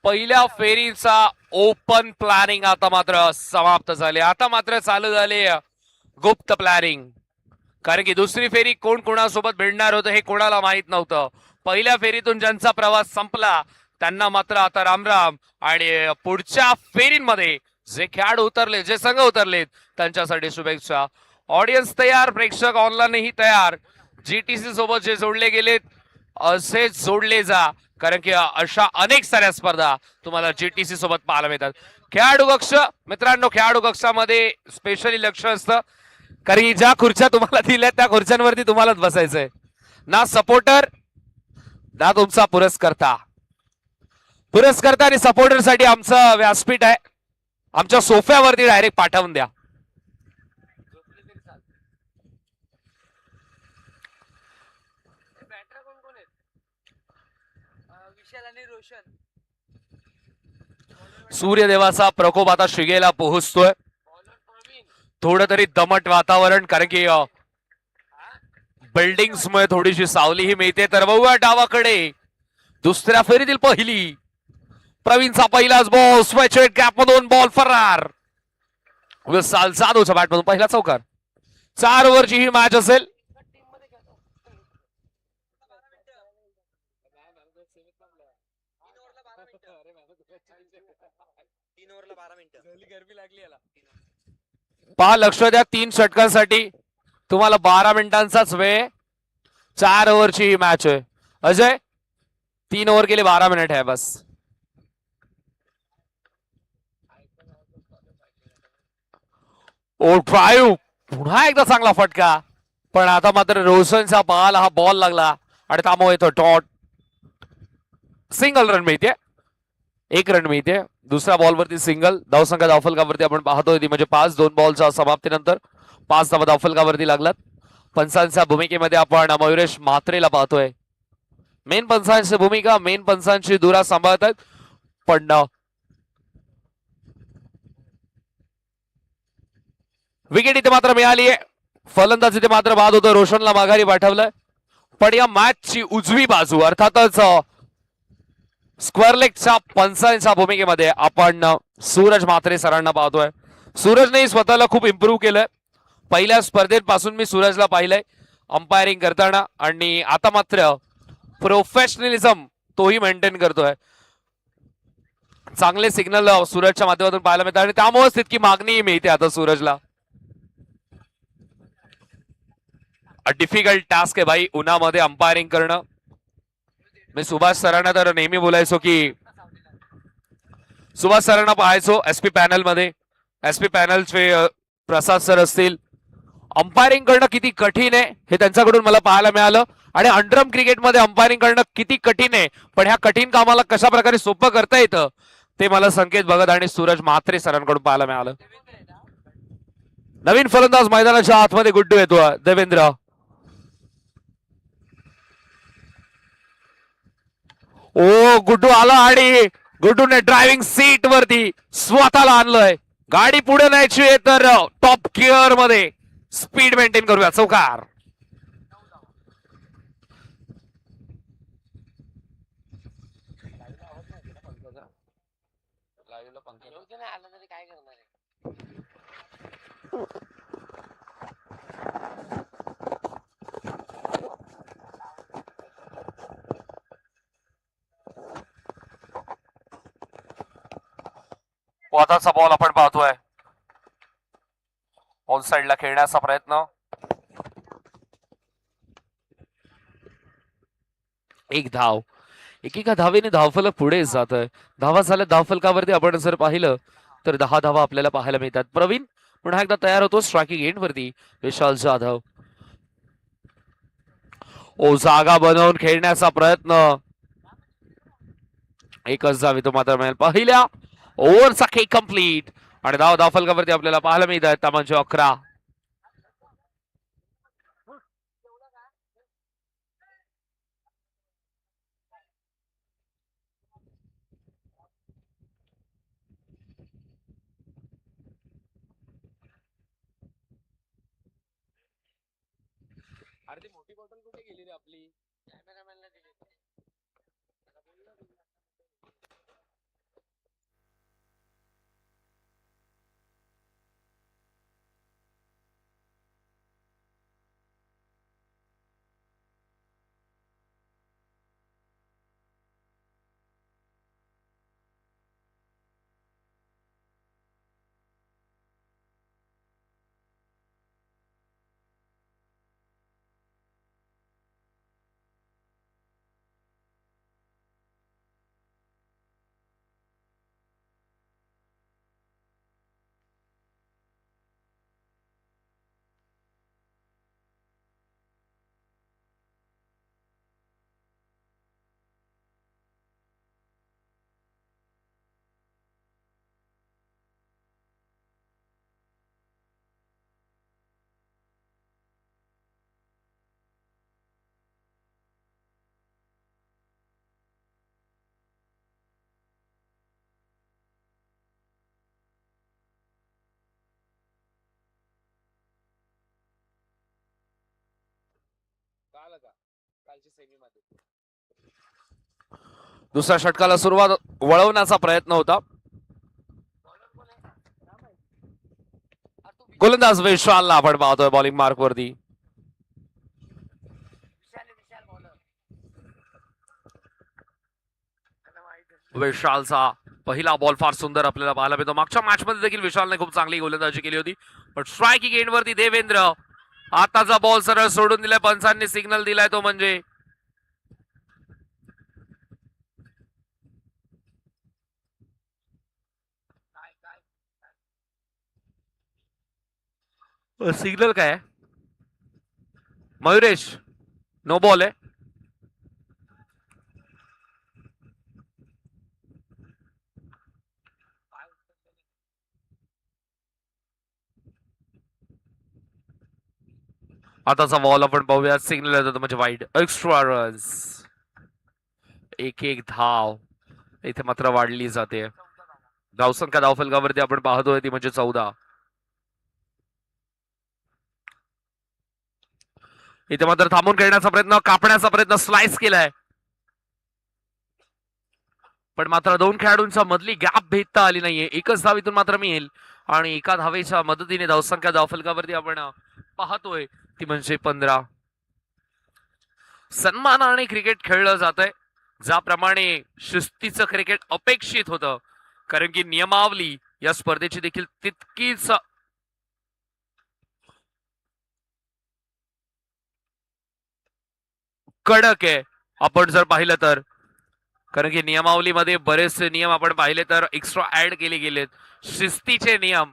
पहिल्या फेरीचा open planning आता मात्र समाप्त झाले. आता मात्र चालू झाले गुप्त प्लॅनिंग. कारण की दुसरी फेरी कोण कोणासोबत भिडणार होतं हे कोणाला माहित नव्हतं. पहिल्या फेरीतून ज्यांचा प्रवास संपला त्यांना मात्र आता रामराम. आणि पुढच्या फेरींमध्ये जे खेळाडू उतरले, जे संघ उतरलेत त्यांच्यासाठी शुभेच्छा. ऑडियन्स तयार, प्रेक्षक ऑनलाईनही तयार. जीटीसी सोबत जे जोडले गेलेत असेच जोडले जा, कारण की अशा अनेक साऱ्या स्पर्धा तुम्हाला जीटीसी सोबत पाहायला मिळतात. खेळाडू कक्ष मित्रांनो, खेळाडू कक्षामध्ये स्पेशली लक्ष असतं, कारण की ज्या खुर्च्या तुम्हाला दिल्या त्या खुर्च्यांवरती तुम्हालाच बसायचंय. ना सपोर्टर ना तुमचा पुरस्कर्ता. पुरस्कर्ता आणि सपोर्टर साठी आमचं व्यासपीठ आहे, आमच्या सोफ्यावरती डायरेक्ट पाठवून द्या. सूर्यदेवाचा प्रकोप आता शिगेला पोहोचतोय. थोडं तरी दमट वातावरण, कारण की बिल्डिंग्स मुळे थोडीशी सावलीही मिळते. तर बघूया डावाकडे दुसऱ्या फेरीतील पहिली प्रवीणचा पहिलाच बॉल स्वेच गॅप मधून बॉल फरार. विशाल जाधवच्या बॅट मधून पहिला चौकार. 4 ओव्हरची ही मॅच असेल. पहा, लक्ष द्या, 3 षटकांसाठी तुम्हाला 12 मिनिटांचाच वेळ. 4 ओव्हरची ही मॅच आहे. अजय, 3 ओव्हर गेले, 12 मिनिट आहे बस. ओ ड्राईव्ह, पुन्हा एकदा चांगला फटका. पण आता मात्र रोशनचा बॉल, हा बॉल लागला आणि त्यामुळे तो डॉट. सिंगल रन मिळते, 1 रन मिळते. दुसऱ्या बॉलवरती सिंगल. धावसंख्या धावफलकावरती आपण पाहतोय ती म्हणजे 5. 2 बॉलच्या समाप्तीनंतर 5 धावा धावफलकावरती लागलात. पंचांच्या भूमिकेमध्ये आपण मयुरेश म्हात्रेला पाहतोय. मेन पंचांची भूमिका, मेन पंचांची धुरा सांभाळतात. पण विकेट इथे मात्र मिळाली आहे. फलंदाज इथे मात्र बाद होतं, रोशनला माघारी पाठवलं. पण या मॅचची उजवी बाजू अर्थातच स्क्वेअर लेगच्या पंचांच्या भूमिकेमध्ये आपण सूरज म्हात्रे सरांना पाहतोय. सूरजने स्वतःला खूप इम्प्रूव्ह केलंय. पहिल्या स्पर्धेपासून मी सूरजला पाहिलंय अंपायरिंग करताना, आणि आता मात्र प्रोफेशनलिझम तोही मेंटेन करतोय. चांगले सिग्नल सूरजच्या माध्यमातून पाहायला मिळतात आणि त्यामुळेच तितकी मागणी मिळते आता सूरजला. डिफिकल्ट टास्क आहे भाई उन्हामध्ये अंपायरिंग करणं. मी सुभाष सरांना तर नेहमी बोलायचो की सुभाष सरांना पाहायचो एसपी पॅनल मध्ये. एसपी पॅनलचे प्रसाद सर असतील. अंपायरिंग करणं किती कठीण आहे हे त्यांच्याकडून मला पाहायला मिळालं. आणि अंडरम क्रिकेटमध्ये अंपायरिंग करणं किती कठीण आहे, पण ह्या कठीण कामाला कशा प्रकारे सोपं करता येतं ते मला संकेत भगत आणि सूरज म्हात्रे सरांकडून पाहायला मिळालं. नवीन फलंदाज मैदानाच्या आतमध्ये गुड्डू येतो, देवेंद्र. ओ गुड्डू आला आणि गुड्डूने ड्रायव्हिंग सीट वरती स्वतःला आणलंय. गाडी पुढे न्यायची आहे तर टॉप गिअर मध्ये स्पीड मेंटेन करूया. चौकार. वादाचा बॉल आपण पाहतोय. ऑन साइडला खेळण्याचा प्रयत्न. एक धाव. एकेका धावेने धावफलक पुढे जात आहे. धावा झाल्या धावफलकावरती आपण जर पाहिलं तर 10 धावा आपल्याला पाहायला मिळतात. प्रवीण पुन्हा एकदा तयार होतो स्ट्रायकिंग एंड वरती. विशाल जाधव. ओ जागा बनवून खेळण्याचा प्रयत्न. एकच धाव तो मात्र मिळेल. पहिल्या ओव्हरचा केक कंप्लीट आणि धाव धावफलकावरती आपल्याला पाहायला मिळतात त्या म्हणजे 11. अरे ती मोठी बॉटल कुठे गेली रे आपली? कॅमेरामॅनला दिली. दुसऱ्या षटकाला सुरुवात वळवण्याचा प्रयत्न होता. गोलंदाज विशालला आपण पाहतोय बॉलिंग मार्क वरती. विशालचा पहिला बॉल फार सुंदर आपल्याला पाहायला मिळतो. मागच्या मॅच मध्ये देखील विशालने खूप चांगली गोलंदाजी केली होती. पण स्ट्रायकिंग एंड वरती देवेंद्र. आताचा बॉल सरळ सोडून दिलाय. पंचांनी सिग्नल दिलाय तो म्हणजे सिग्नल काय मयुरेश? नो बॉल आहे. आताचा बॉल आपण पाहूया. सिग्नल येतो म्हणजे वाईड. Extra runs. एक एक धाव इथे मात्र वाढली जाते. धावसंख्या धावफलकावरती आपण पाहतोय ती म्हणजे 14. इथे मात्र थांबून खेळण्याचा प्रयत्न, कापण्याचा प्रयत्न, स्लाइस केलाय. पण मात्र दोन खेळाडूंच्या मधली गॅप भेदता आली नाहीये. एकच धाव इथून मात्र मिळेल आणि एका धावेच्या मदतीने धावसंख्या धावफलकावरती आपण पाहतोय ती म्हणजे 15. सन्मानाने क्रिकेट खेळलं जात आहे. ज्याप्रमाणे शिस्तीचं क्रिकेट अपेक्षित होतं. कारण की नियमावली या स्पर्धेची देखील तितकीच कडक आहे आपण जर पाहिलं तर. कारण की नियमावलीमध्ये बरेचसे नियम आपण पाहिले तर एक्स्ट्रा ऍड केले गेलेत. शिस्तीचे नियम.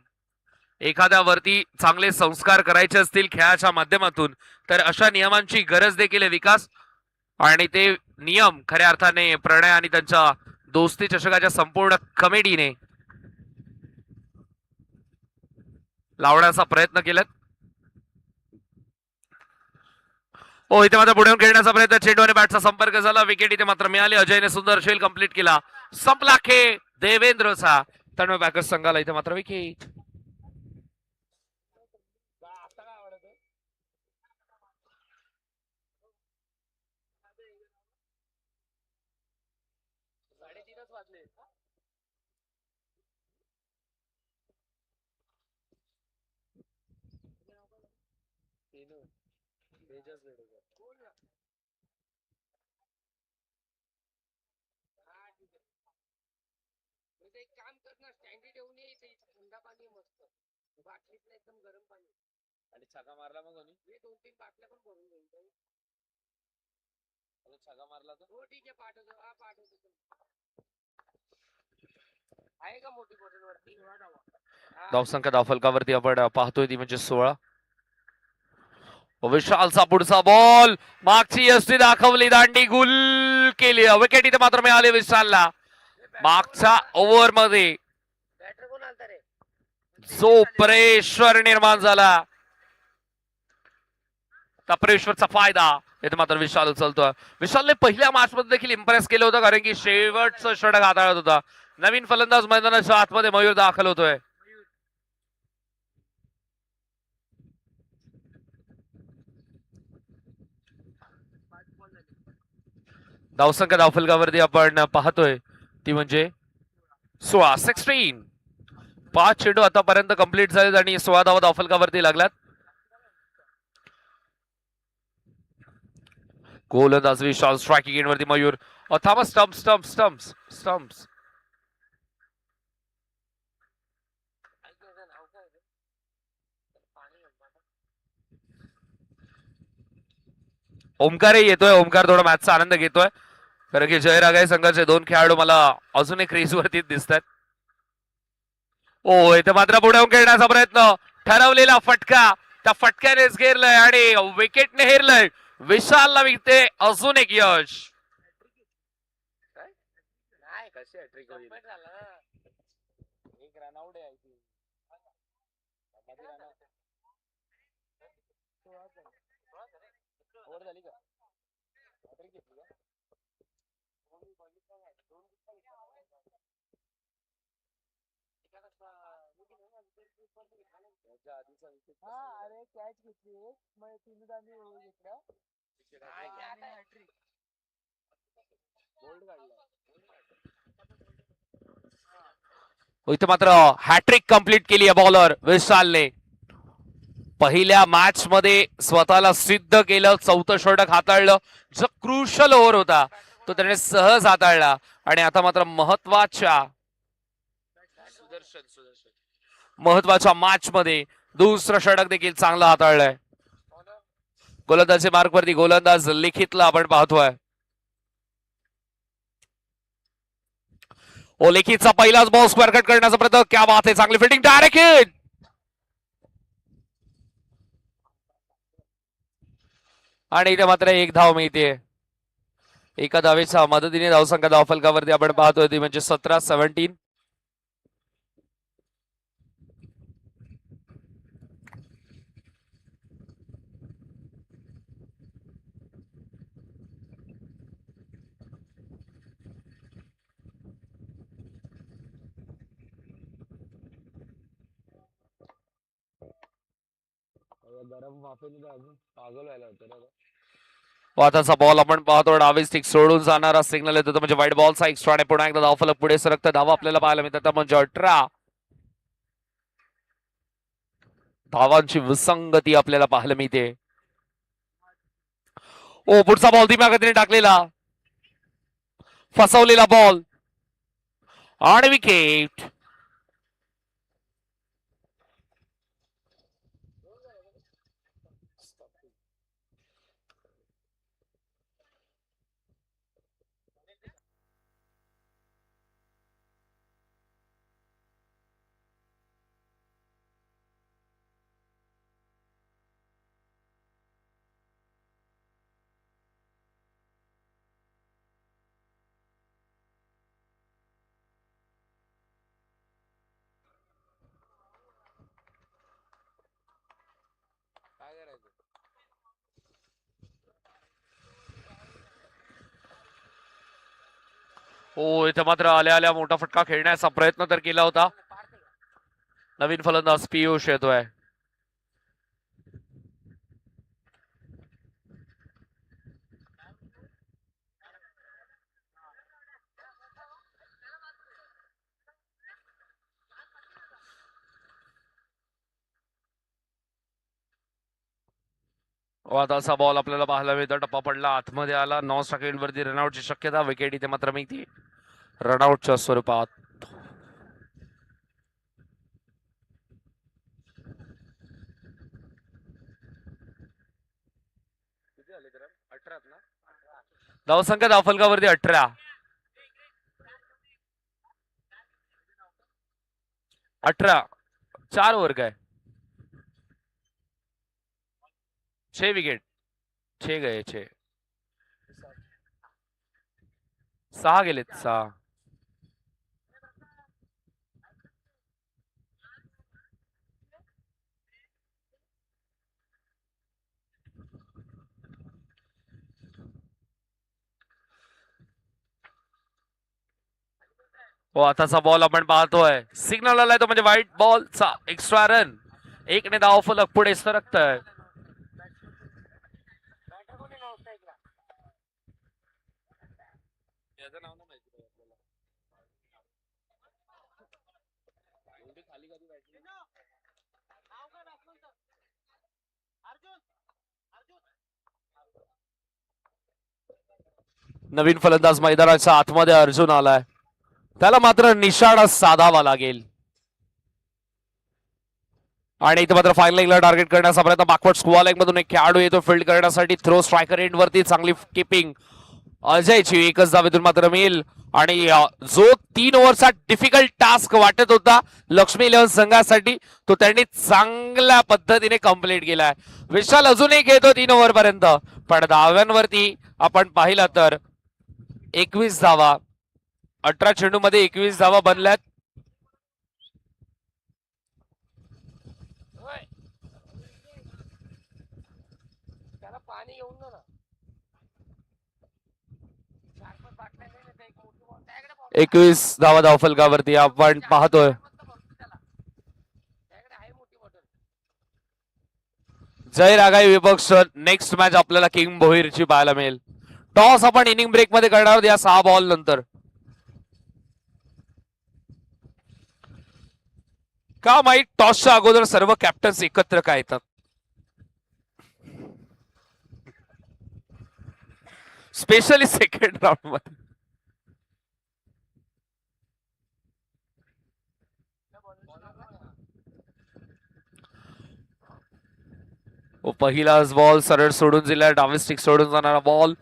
एखाद्यावरती चांगले संस्कार करायचे असतील खेळाच्या माध्यमातून तर अशा नियमांची गरज देखील आहे विकास. आणि ते नियम खऱ्या अर्थाने प्रणय आणि त्यांच्या दोस्ती चषकाच्या संपूर्ण कमिटीने लावण्याचा प्रयत्न केलात. हो इथे मात्र पुढे खेळण्याचा प्रयत्न. चेंडू आणि बॅटचा संपर्क झाला. विकेट इथे मात्र मिळाली. अजयने सुंदर शेल कंप्लीट केला. संपला खेळ देवेंद्रचा. तन्मय बॅकर्स संघाला इथे मात्र विकेट. एक काम कर ना, स्टँडी ठेवून ये इथे थंड पाणी मस्त बाटलीतलं एकदम गरम पाणी. आणि छक्का मारला मग कोणी? मी 2-3 बाटल्या पण भरून घेऊन जाईल. छक्का मारला तर हो ठीक आहे पाठवतो. हा पाठवतो. आहे का मोठी बॉटल वरती? धावसंख्या धावफलकावरती आपण पाहतोय ती म्हणजे 16. विशालचा पुढचा बॉल. मागची यष्टी दाखवली. दांडी गुल केली. विकेट इथे मात्र मिळाली विशालला. मागच्या ओव्हर मध्ये बॅटर कोण आलता रे? जो प्रेशर निर्माण झाला त्या प्रेशरचा फायदा इथे मात्र विशाल उचलतोय. विशालने पहिल्या मॅच मध्ये देखील इम्प्रेस केलं होतं. कारण की शेवटचं षटक हाताळत होता. नवीन फलंदाज मैदानाच्या आतमध्ये मयूर दाखल होतोय. धावसंख्या धावफलकावरती आपण पाहतोय ती म्हणजे 16. 16. 5 चेंडू आतापर्यंत कंप्लीट झालेत आणि 16 धावा धावफलकावरती लागल्यात. गोलंदाज विशाल. स्ट्रायकिंग एंड वरती मयूर. थांबा. स्टम्प्स. ओमकारही येतोय. ओमकार थोडा मॅचचा आनंद घेतोय. कारण की जयरागाई संघाचे दोन खेळाडू मला अजून एक क्रीज वरती दिसतात. ओ इथे मात्र पुढे खेळण्याचा प्रयत्न. ठरवलेला फटका. त्या फटक्यानेच घेरलंय आणि विकेटने हेरलंय. विशालला विकते अजून एक यश. नाही कशी हॅट्रिक होईल? एक रनआउट आहे ती. ओव्हर झाली का? हॅट्रिक घेतली का? हा अरे कॅच घेतली. मग 3 दांडी घेतलं. इथे मात्र हॅट्रिक कंप्लीट केली आहे बॉलर विशालने. पहिल्या मॅच मध्ये स्वतःला सिद्ध केलं, चौथं षटक हाताळलं. जो क्रुशल ओव्हर होता तो त्याने सहज हाताळला आणि आता मात्र महत्वाच्या मॅच मध्ये दुसरं षटक देखील चांगलं हाताळलंय. गोलंदाजी मार्क वरती गोलंदाज लिखितला आपण पाहतोय. लिखितचा पहिलाच बॉल स्क्वेअर कट करण्याचा प्रयत्न. क्या बात आहे, चांगली फिल्डिंग, डायरेक्ट हिट. आणि इथे मात्र एक धाव मिळते. एका धावेच्या मदतीने धावसंख्या धावफलकावरती आपण पाहतोय ती म्हणजे 17-17. वाताचा बॉल आपण पाहतो, डावी स्टिक सोडून जाणारा सिग्नल येतो म्हणजे व्हाईट बॉलचा एक्स्ट्रा आणि पुन्हा एकदा धावफलक पुढे सरकतं. धावा आपल्याला पाहायला मिळतात म्हणजे 18 धावांची विसंगती आपल्याला पाहायला मिळते. पुढचा बॉल धीम्या गतीने टाकलेला, फसवलेला बॉल आणि विकेट. इथे मात्र आल्या आल्या मोठा फटका खेळण्याचा प्रयत्न तर केला होता. नवीन फलंदाज पियुष येतोय. वादाचा बॉल आपल्याला पाहायला मिळतो, टप्पा पडला, आतमध्ये आला, 9 सेकंडवरती रनआउटची शक्यता. विकेट इथे मात्र मिळते रनआउटच्या स्वरूपात. धावसंख्या धावफलकावरती 18. 4 ओव्हर काय 6 विकेट, 6 गए 6, 6 गेलेत 6. आताचा बॉल आपण पाहतोय, सिग्नल आलाय तो म्हणजे व्हाईट बॉलचा एक्स्ट्रा रन. 1 ने धावफलक पुढे सरकतय. नवीन फलंदाज मैदानाच्या आतमध्ये अर्जुन आलाय, त्याला मात्र निशाणा साधावा लागेल. आणि इथे मात्र फायनल लेगला टार्गेट करण्याचा प्रयत्न. बॅकवर्ड स्क्वेअर लेग मधून एक खेळाडू येतो फील्ड करण्यासाठी. थ्रो स्ट्रायकर एंड वरती चांगली किपिंग अजयची, एकच धावेतून मात्र मिळेल. आणि जो 3 ओव्हरचा डिफिकल्ट टास्क वाटत होता लक्ष्मी 11 संघासाठी तो त्यांनी चांगल्या पद्धतीने कंप्लीट केलाय. विशाल अजून एक येतो 3 ओव्हर पर्यंत, पण धाव्यांवरती आपण पाहिलं तर 21 धावा, 18 चेंडू मध्ये 21 धावा बनल्यात. त्याला पाणी घेऊन ना. 21 धावा धावफलकावरती आपण पाहतोय. जय रागाई विपक्ष नेक्स्ट मॅच आपल्याला किंग भोईरची पाहायला मिळेल. टॉस आपण इनिंग ब्रेक मध्ये करणार आहोत या 6 बॉल नंतर. का माहित टॉसच्या अगोदर सर्व कॅप्टन्स एकत्र का येतात. स्पेशली सेकंड राऊंड मध्ये. पहिलाच बॉल सरळ सोडून दिला. डावी स्टिक सोडून जाणारा बॉल.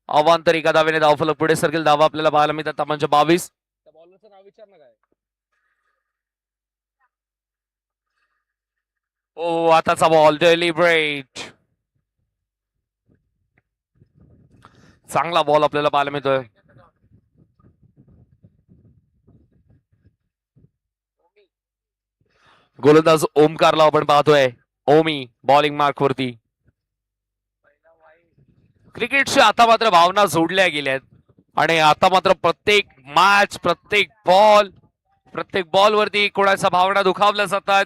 अवांतर एका धावेने धावफलक पुढे सरकेल. धावा आपल्याला पाहायला मिळतात म्हणजे 22. त्या बॉलरचं नाव विचार ना काय. ओ आताचा बॉल डेलिब्रेट. चांगला बॉल आपल्याला पाहायला मिळतोय. गोलंदाज ओमकारला आपण पाहतोय. ओमी बॉलिंग मार्क वरती. क्रिकेटची आता मात्र भावना जोडल्या गेल्यात आणि आता मात्र प्रत्येक मॅच प्रत्येक बॉल वरती कोणाच्या भावना दुखावल्या जातात.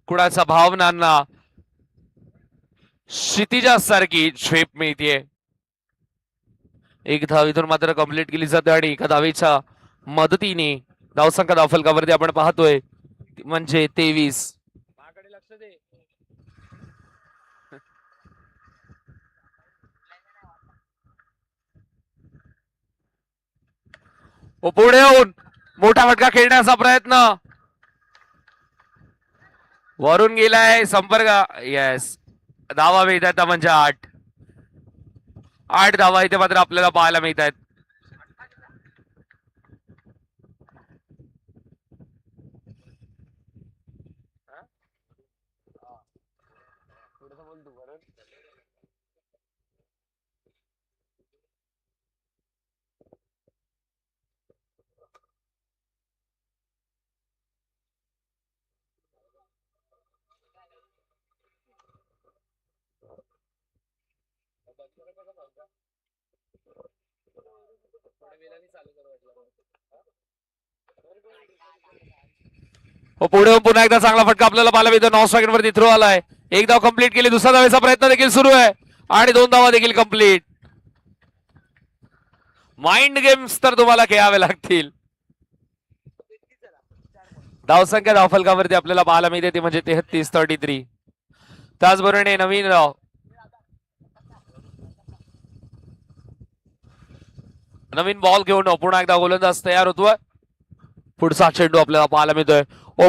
कुणाच्या भावनांना क्षितिजासारखी झेप मिळते. एक धाव इथून मात्र कंप्लीट केली जाते आणि एका धावेच्या मदतीने धावसंख्या धावफलकावरती आपण पाहतोय म्हणजे 23. लक्ष दे. पुढे येऊन मोठा फटका खेळण्याचा प्रयत्न. वरून गेलाय संपर्क. येस धावा मिळतात म्हणजे 8 धावा इथे मात्र आपल्याला पाहायला मिळत आहेत. पुढे पुन्हा एकदा चांगला फटका आपल्याला पाहायला मिळतो. 9 सेकंड वरती थ्रो आलाय. एक धाव कंप्लीट केली. दुसऱ्या धावेचा प्रयत्न देखील सुरू आहे आणि 2 धावा देखील कंप्लीट. माइंड गेम्स तर तुम्हाला खेळावे लागतील. धावसंख्या धावफलकावरती आपल्याला पाहायला मिळते ती म्हणजे 33-33. त्याचबरोबर नवीन बॉल घेऊन पुन्हा एकदा गोलंदाज तयार होतोय. पुढचा चेंडू आपल्याला पाहायला मिळतोय.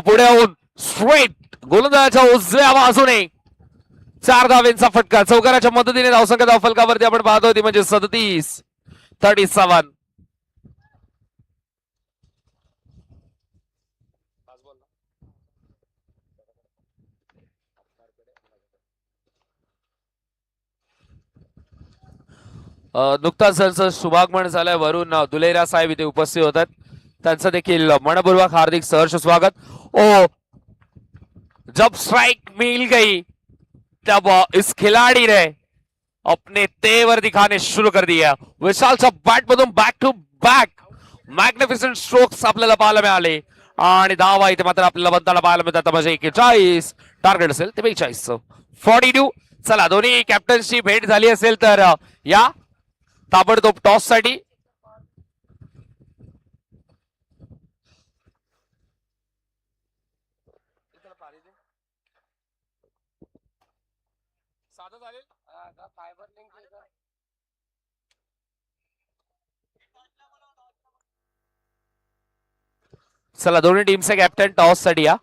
पुढे येऊन स्ट्रेट गोलंदाजाच्या उजव्या बाजूने 4 धावेंचा फटका. चौकाराच्या मदतीने धावसंख्या धावफलकावरती आपण पाहतोय ती म्हणजे 37-37. नुकताच त्यांचं शुभागमन झालंय. वरून दुलेरा साहेब इथे उपस्थित होतात. त्यांचं देखील मनपूर्वक हार्दिक सहर्ष स्वागत. जब स्ट्राइक मिल गई तब इस खिलाड़ी ने अपने तेवर दिखाने शुरू कर दिया. विशालच्या बॅट मधून back to back magnificent strokes आपल्याला पाहायला मिळाले आणि धावा इथे मात्र आपल्याला बनताना पाहायला मिळतात म्हणजे 41. टार्गेट असेल ते 42. 42. चला दोन्ही कॅप्टनची भेट झाली असेल तर या ताबडतोब टॉस साठी. चला दोन्ही टीमचे कॅप्टन टॉस साठी या.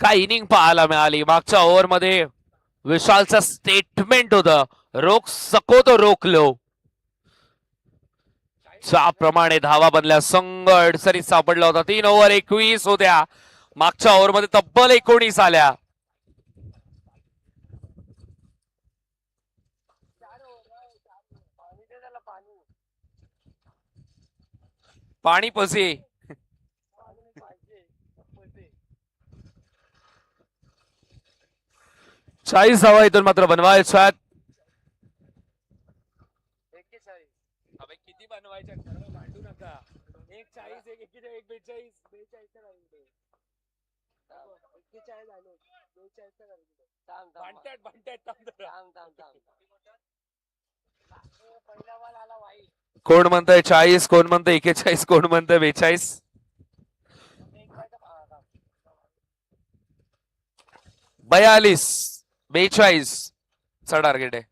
काय इनिंग पाहायला मिळाली. मागच्या ओव्हर मध्ये विशालचं स्टेटमेंट होतं रोक सको तो रोक लो. ज्याप्रमाणे धावा बनल्या संघ अडचणीत सापडला होता. 3 ओव्हर 21 होत्या. मागच्या ओव्हर मध्ये तब्बल 19 आल्या. पाणी पसे 40 धावा इथून मात्र बनवायच्या. किती बनवायच्या भांडू नका. एक 40 एक 41 42 पहिला बॉल आला वाईट. कोण म्हणतंय 40 कोण म्हणतंय 41 कोण म्हणतंय 42 42 42 चा टार्गेट आहे.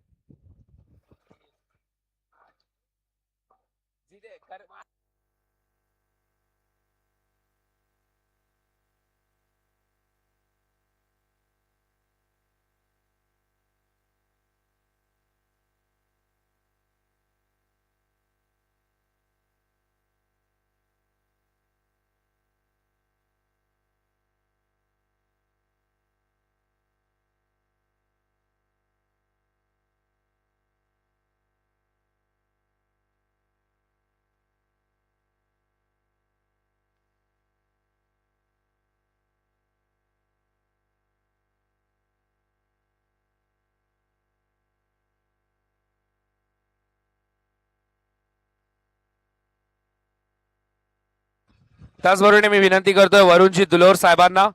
त्याचबरोबर मी विनंती करतोय वरुणजी दुलोर साहेबांना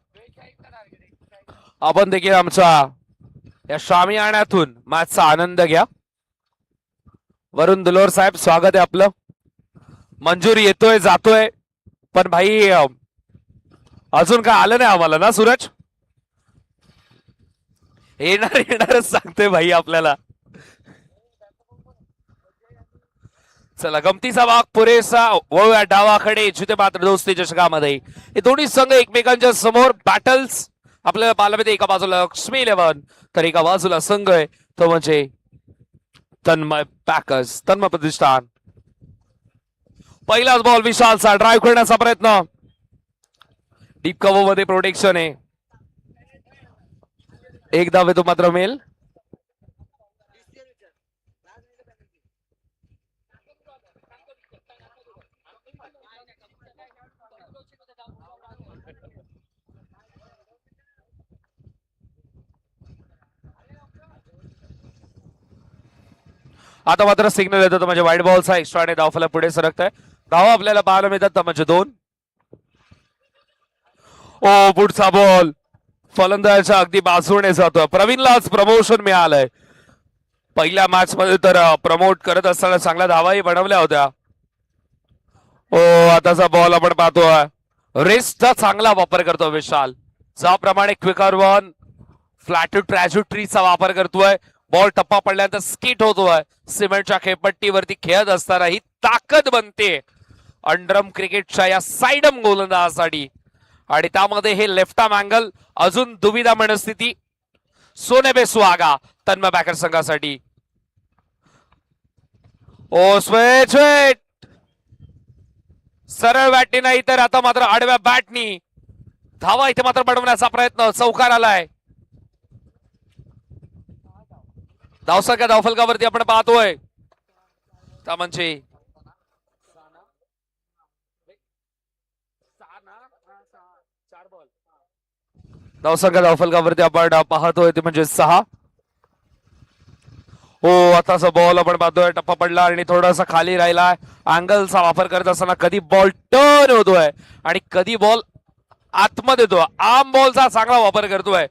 आपण देखील आमच्या या शामियाण्यातून मॅचचा आनंद घ्या. वरुण दुलोर साहेब स्वागत आहे आपलं. मंजूर येतोय जातोय पण भाई अजून काय आलं नाही आम्हाला ना सूरज. येणारच सांगते भाई आपल्याला. चला गमतीचा भाग पुरेसा वळूया डावाकडे जिथे मात्र दोस्ती चषकामध्ये हे दोन्ही संघ एकमेकांच्या समोर बॅटल्स. आपल्याला पाहायला एका बाजूला लक्ष्मी 11 तर एका बाजूला संघ आहे तो म्हणजे तन्मय पॅकर्स तन्मय प्रतिष्ठान. पहिलाच बॉल विशालचा ड्राईव्ह करण्याचा प्रयत्न. डीप कव्हर मध्ये प्रोटेक्शन आहे. एक धाव येतो मात्र मेल. आता मात्र सिग्नल येतो म्हणजे वाईट बॉलचा एक्स्ट्राने धावफलक पुढे सरकत आहे. धावा आपल्याला पाहायला मिळतात म्हणजे 2. ओ पुढचा बॉल फलंदाजाच्या अगदी बाजूने जातो. प्रवीणला आज प्रमोशन मिळालंय. पहिल्या मॅच मध्ये तर प्रमोट करत असताना चांगल्या धावाही बनवल्या होत्या. ओ आताचा बॉल आपण पाहतोय रेसचा चांगला वापर करतो विशाल. ज्याप्रमाणे क्विकर वन फ्लॅट ट्रॅजेक्टरीचा वापर करतोय. बॉल टप्पा पडल्यानंतर स्किट होतोय. सिमेंटच्या खेळपट्टीवरती खेळत असताना ही ताकद बनते अंडरम क्रिकेटच्या या साइडम गोलंदाजासाठी. आणि त्यामध्ये हे लेफ्ट आर्म अँगल अजून दुविधा मनस्थिती. सोनेबे सुहागा तन्मय बॅकर संघासाठी. ओ स्वेट सरळ बॅटनी नाही तर आता मात्र आडव्या बॅटनी धावा इथे मात्र बनवण्याचा प्रयत्न. चौकार आलाय. धावसंख्या धावफलकावरती आपण पाहतोय त्या म्हणजे धावसंख्या धावफलकावरती आपण पाहतोय ते म्हणजे 6. हो आताचा बॉल आपण पाहतोय टप्पा पडला आणि थोडासा खाली राहिला. अँगलचा वापर करत असताना कधी बॉल टर्न होतोय आणि कधी बॉल आतमध्ये येतो. आर्म बॉलचा चांगला वापर करतोय.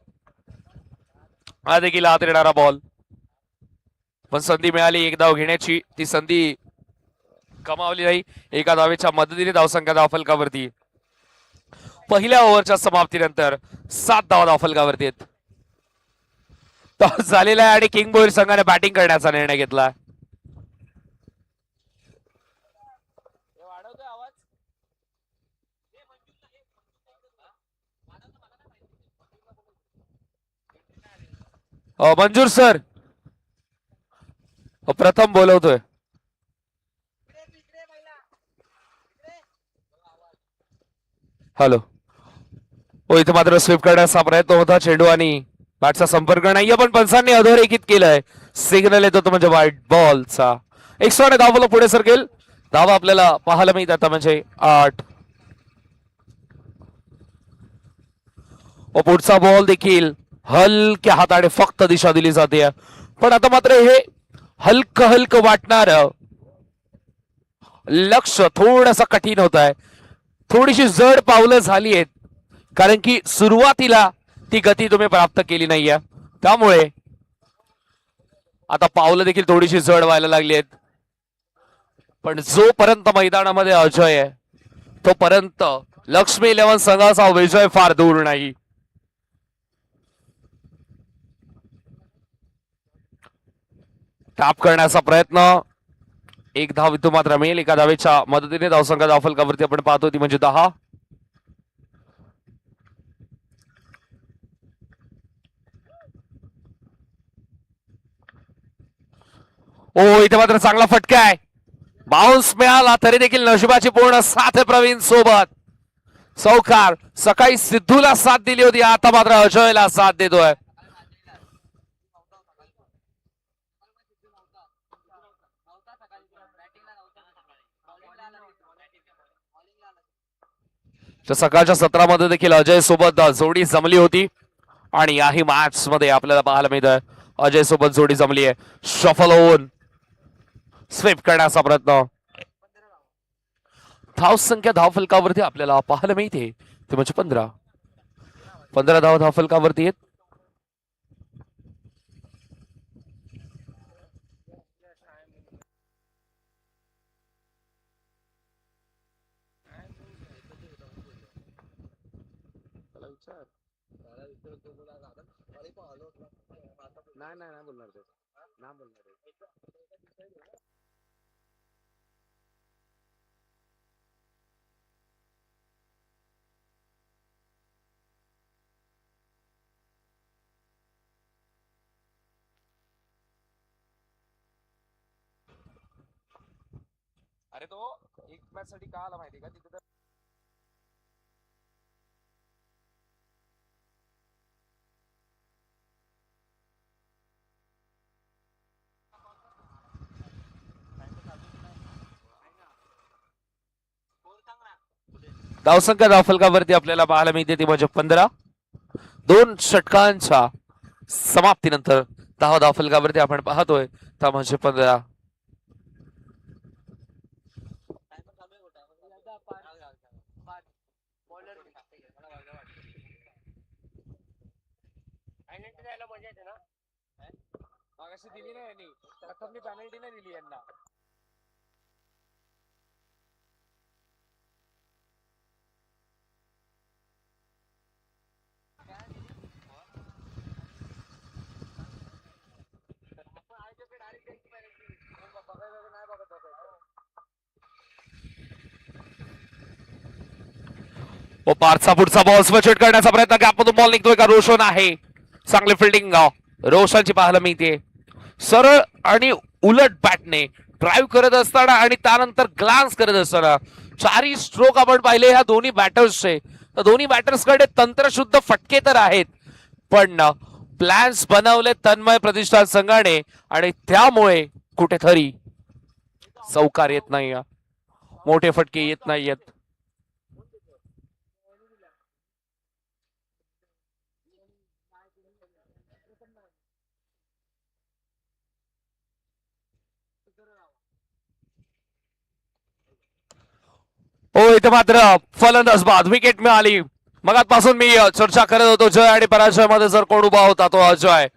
हा देखील आत येणारा बॉल पण संधी मिळाली एक धाव घेण्याची. ती संधी कमावली नाही. एका धावेच्या मदतीने धावसंख्या धावफलकावरती पहिल्या ओव्हरच्या समाप्तीनंतर 7 धावा धावफलकावरती आहेत. टॉस झालेला आहे आणि किंग बोयर संघाने बॅटिंग करण्याचा निर्णय घेतला. मंजूर सर प्रथम बोलवतोय. हॅलो. हो इथे मात्र स्वीप करण्याचा प्रयत्न होता. चेंडू आणि बॅटचा संपर्क नाहीये पण पंचांनी अधोरेखित केलंय. सिग्नल येतो तो म्हणजे व्हाईट बॉलचा. एक्स्ट्राने धावफलक पुढे सरकेल. धावा आपल्याला पाहायला मिळतात म्हणजे 8. पुढचा बॉल देखील हलक्या हाताने फक्त दिशा दिली जाते. पण आता मात्र हे हलक वाटणार लक्ष थोडस कठीण होत आहे, थोडीशी जड पावलं झाली आहेत, कारण की सुरुवातीला ती गती तुम्ही प्राप्त केली नाहीये. त्यामुळे आता पावलं देखील थोडीशी जड व्हायला लागली आहेत. पण जोपर्यंत मैदानामध्ये अजय आहे तोपर्यंत लक्ष्मी 11 संघाचा विजय फार दूर नाही. टॅप करण्याचा प्रयत्न, एक धाव इथून मात्र मिळेल. एका धावेच्या मदतीने धावसंख्या फलकावरती आपण पाहतो ती म्हणजे 10. ओ इथे मात्र चांगला फटका आहे, बाउन्स मिळाला तरी देखील नशिबाची पूर्ण साथ आहे प्रवीण सोबत. चौकार सकाळी सिद्धूला साथ दिली होती, आता मात्र अजयला साथ देतोय. सकाळच्या सत्रामध्ये देखील अजय सोबत जोडी जमली होती आणि याही मॅच मध्ये आपल्याला पाहायला मिळतंय अजय सोबत जोडी जमली आहे. शफल होऊन स्वीप करण्याचा प्रयत्न, धाव संख्या धावफलकावरती आपल्याला पाहायला मिळते ते म्हणजे 15 धाव धावफलकावरती आहेत. नाही बोलणार ते, नाही बोलणार. अरे तो एक मॅच साठी का आला माहिती का तिथे. धावसंख्या धावफलकावरती आपल्याला पाहायला मिळते ती म्हणजे 15. 2 षटकांच्या समाप्तीनंतर 10 धावफलकावरती आपण पाहतोय त्या म्हणजे 15. दिली नाही, प्रथमने पेनल्टी नाही दिली यांना. ओ पारचा पुढचा बॉल स्वचेट करण्याचा प्रयत्न, गॅपमधून बॉल निघतोय का, रोशन आहे. चांगली फिल्डिंग रोशनची पाहायला मिळते. सरळ आणि उलट बॅटने ड्राईव्ह करत असताना आणि त्यानंतर ग्लान्स करत असताना चारही स्ट्रोक आपण पाहिले ह्या दोन्ही बॅटर्सचे. तर दोन्ही बॅटर्सकडे तंत्रशुद्ध फटके तर आहेत, पण प्लॅन्स बनवले तन्मय प्रतिष्ठान संघाने आणि त्यामुळे कुठेतरी चौकार येत नाही, मोठे फटके येत नाहीयेत. हो इथे मात्र फलंदाज बाद, विकेट मिळाली. मगापासून मी चर्चा करत होतो जय आणि पराजयामध्ये जर कोण उभा होता तो अजय,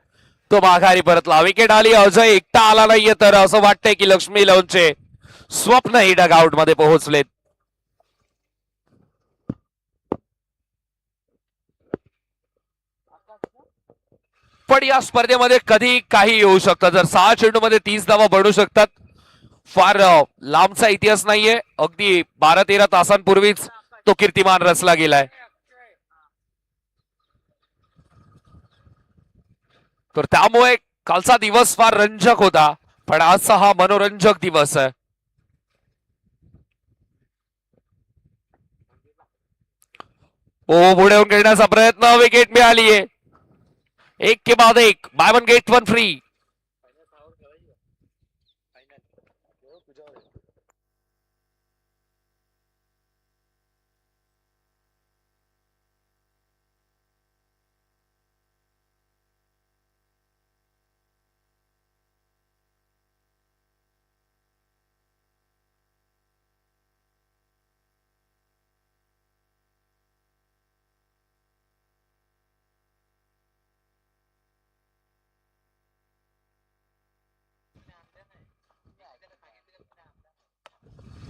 तो माघारी परतला. विकेट आली, अजय एकटा आला नाहीये, तर असं वाटतंय की लक्ष्मी 11चे स्वप्न ही डगआउट मध्ये पोहोचलेत. पण या स्पर्धेमध्ये कधी काही येऊ शकतं. जर 6 चेंडूमध्ये 30 धावा बनू शकतात, फार लांबचा इतिहास नाहीये. अगदी 12-13 तासांपूर्वीच तो कीर्तिमान रचला गेलाय. तर त्यामुळे कालचा दिवस फार रंजक होता, पण आजचा हा मनोरंजक दिवस आहे. ओ पुढे येऊन खेळण्याचा प्रयत्न, विकेट मिळालीये. एक के बाद एक, by one get one free.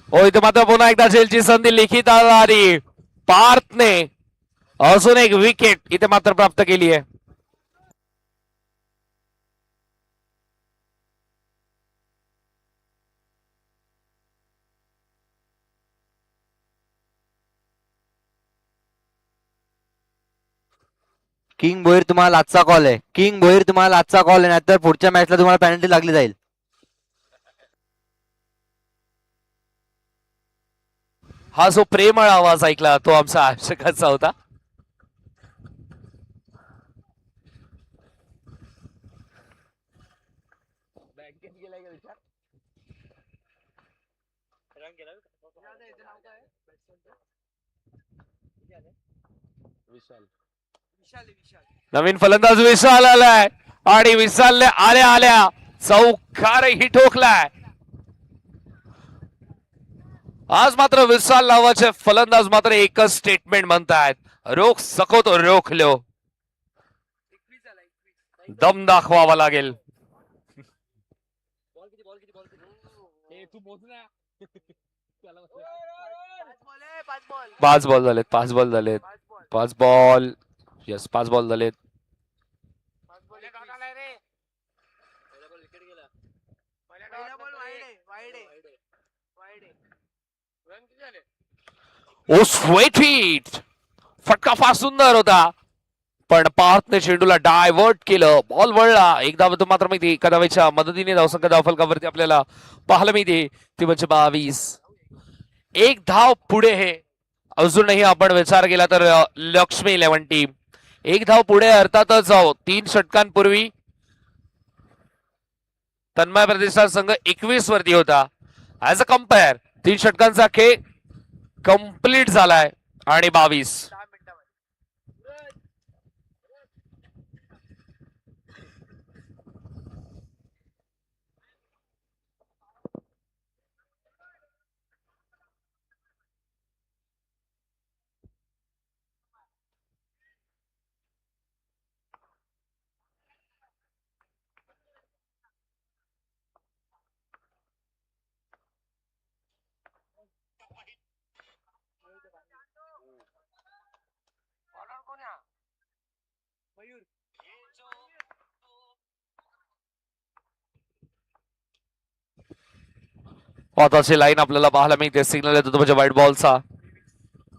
हो इथे मात्र पुन्हा एकदा झेलची संधी लिखित आली. पार्थने अजून एक विकेट इथे मात्र प्राप्त केली आहे. किंग भोईर तुम्हाला आजचा कॉल आहे. किंग भोईर तुम्हाला आजचा कॉल आहे, नाहीतर पुढच्या मॅचला तुम्हाला पेनल्टी लागली जाईल. हा जो प्रेमळ आवाज ऐकला तो आमचा आरक्षकाचा होता. नवीन फलंदाज विशाल आलाय आणि विशालने आल्या आल्या चौकारही ठोकलाय. आज मात्र विशाल नावाचे फलंदाज मात्र एकच स्टेटमेंट म्हणतायत, रोख सको तो रोख लो. दम दाखवावा लागेल. पाच बॉल झालेत. 5 बॉल. येस 5 बॉल झालेत. ओ स्वेट हिट. फटका फार सुंदर होता पण पार्थने चेंडूला डायव्हर्ट केलं. बॉल वळला. एकदा मात्र माहिती एका धावेच्या मदतीने धावसंख्या धावफलकावरती आपल्याला पाहायला मिळते ती म्हणजे 22. एक धाव पुढे हे अजूनही आपण विचार केला तर लक्ष्मी 11 टीम एक धाव पुढे. अर्थातच 3 षटकांपूर्वी तन्मय प्रतिष्ठान संघ 21 वरती होता. ऍज अ कम्पेअर 3 षटकांचा खेळ कंप्लीट झालाय आणि 22. आताची लाईन आपल्याला पाहायला मिळते. सिग्नल येतो म्हणजे व्हाईट बॉलचा.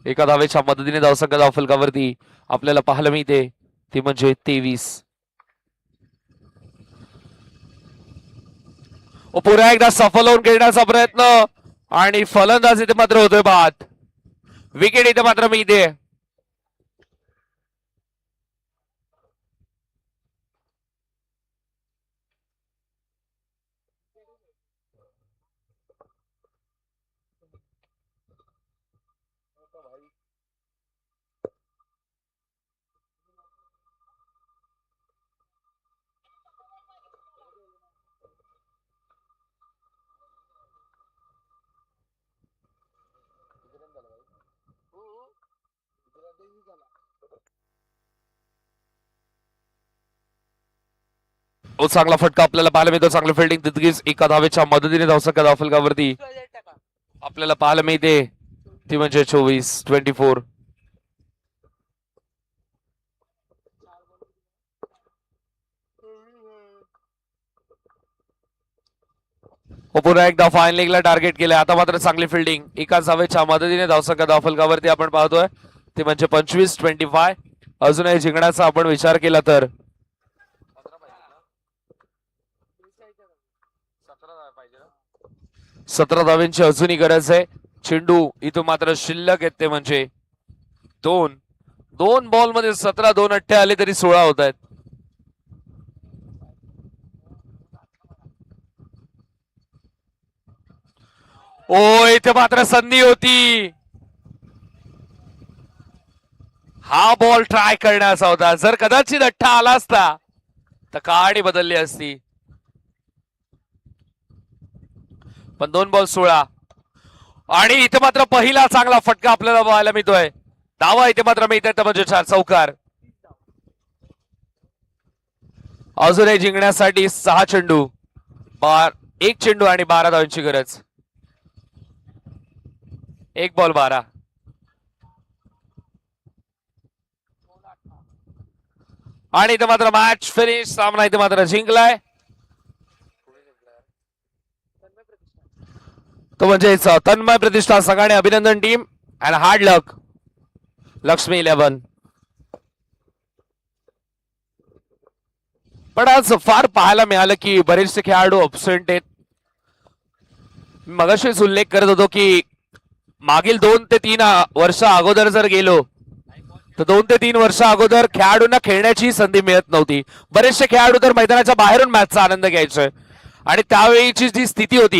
एका धावेच्या मदतीने धावसंख्या धावफलकावरती आपल्याला पाहायला मिळते ती म्हणजे 23. पुन्हा एकदा सफल होऊन खेळण्याचा प्रयत्न आणि फलंदाज इथे मात्र होतोय बाद. विकेट इथे मात्र मिळते. चांगला फटका आपल्याला पाहायला मिळतो. चांगलं फिल्डिंग तितकीच एका धावेच्या मदतीने धावसंख्या धावफलकावरती आपल्याला पाहायला मिळते ती म्हणजे 24. पुन्हा एकदा फाईन लेगला टार्गेट केलंय. आता मात्र चांगली फिल्डिंग एका धावेच्या मदतीने धावसंख्या धावफलकावरती आपण पाहतोय ते म्हणजे 25. अजूनही जिंकण्याचा आपण विचार केला तर 17 धाव्यांची अजूनही गरज आहे. चेंडू इथून मात्र शिल्लक येते म्हणजे 2 बॉल मध्ये 17 2 अट्टे आले तरी 16 होत आहेत. ओ इथे मात्र संधी होती. हा बॉल ट्राय करण्याचा होता. जर कदाचित अठ्ठा आला असता तर कहाणी बदलली असती. पण 2 बॉल 16 आणि इथे मात्र पहिला चांगला फटका आपल्याला पाहायला मिळतोय. धावा इथे मात्र मिळतात म्हणजे 4 चौकार. अजूनही जिंकण्यासाठी 6 चेंडू 1 चेंडू आणि 12 धावांची गरज. 1 बॉल 12. आणि इथं मात्र मॅच फिनिश. सामना इथे मात्र जिंकलाय तो म्हणजेच तन्मय प्रतिष्ठा सगळ्यांनी अभिनंदन टीम अँड हार्ड लक लक्ष्मी 11. पण आज फार पाहायला मिळालं की बरेचसे खेळाडू अब्सेंट आहेत. मगाशीच उल्लेख करत होतो की मागील 2 ते 3 वर्ष अगोदर जर गेलो तर 2 ते 3 वर्ष अगोदर खेळाडूंना खेळण्याची संधी मिळत नव्हती. बरेचसे खेळाडू तर मैदानाच्या बाहेरून मॅचचा आनंद घ्यायचे आणि त्यावेळीची जी स्थिती होती